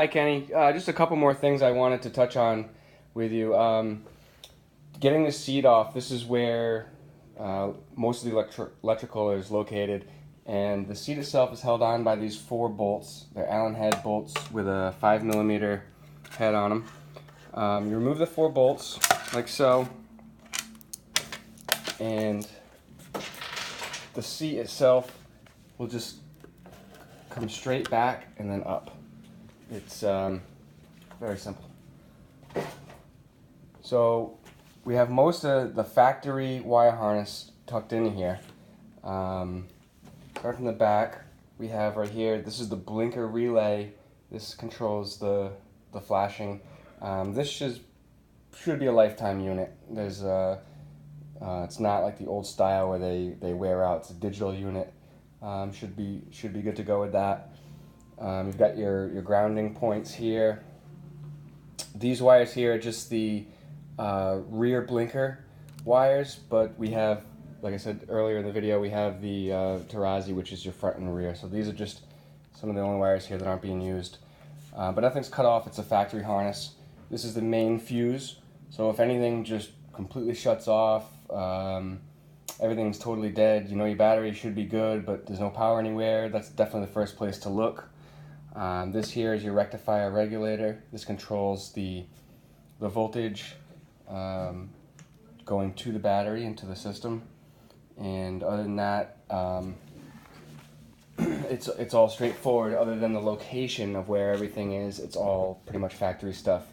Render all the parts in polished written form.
Hi, Kenny. Just a couple more things I wanted to touch on with you. Getting the seat off, this is where most of the electrical is located, and the seat itself is held on by these 4 bolts. They're Allen head bolts with a 5mm head on them. You remove the 4 bolts, like so, and the seat itself will just come straight back and then up. It's very simple. So we have most of the factory wire harness tucked in here. Right from the back, we have right here, this is the blinker relay. This controls the flashing. This should be a lifetime unit. There's it's not like the old style where they wear out. It's a digital unit. Should be good to go with that. You've got your grounding points here. These wires here are just the rear blinker wires, but we have, like I said earlier in the video, we have the Tarazi, which is your front and rear. So these are just some of the only wires here that aren't being used. But nothing's cut off. It's a factory harness. This is the main fuse. So if anything just completely shuts off, everything's totally dead, you know your battery should be good, but there's no power anywhere, that's definitely the first place to look. This here is your rectifier regulator. This controls the voltage going to the battery, into the system. And other than that, it's all straightforward. Other than the location of where everything is, it's all pretty much factory stuff.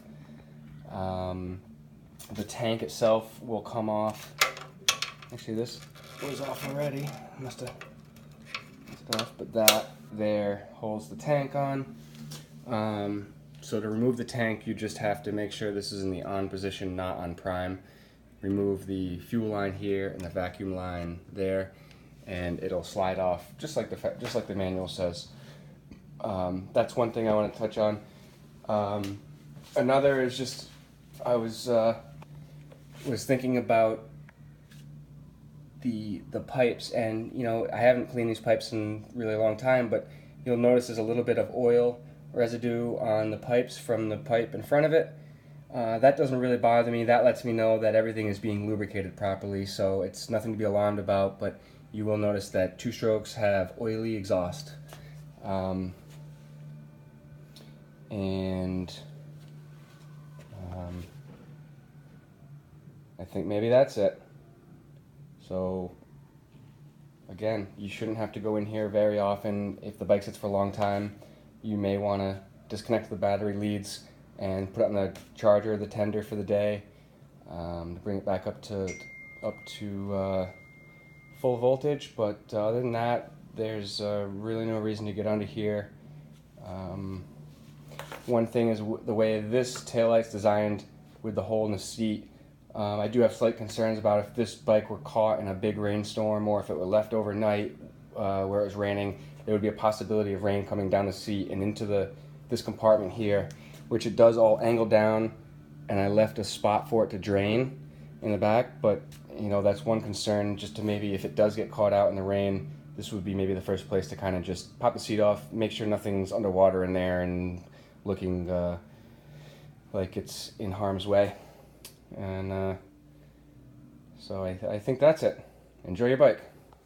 The tank itself will come off. Actually, this was off already. Must have off, but that there holds the tank on. So to remove the tank, you just have to make sure this is in the on position, not on prime. Remove the fuel line here and the vacuum line there, and it'll slide off just like the manual says. That's one thing I want to touch on. Another is just I was thinking about the pipes, and you know, I haven't cleaned these pipes in a really long time, but you'll notice there's a little bit of oil residue on the pipes from the pipe in front of it. That doesn't really bother me. That lets me know that everything is being lubricated properly, so it's nothing to be alarmed about, but you will notice that 2-strokes have oily exhaust. I think maybe that's it. So again, you shouldn't have to go in here very often. If the bike sits for a long time, you may want to disconnect the battery leads and put it on the charger, the tender for the day, to bring it back up to full voltage. But other than that, there's really no reason to get under here. One thing is the way this taillight's designed with the hole in the seat. I do have slight concerns about if this bike were caught in a big rainstorm, or if it were left overnight where it was raining, there would be a possibility of rain coming down the seat and into this compartment here, which it does all angle down, and I left a spot for it to drain in the back. But you know, that's one concern, just to maybe if it does get caught out in the rain, this would be maybe the first place to kind of just pop the seat off, make sure nothing's underwater in there and looking like it's in harm's way. And so I think that's it. Enjoy your bike.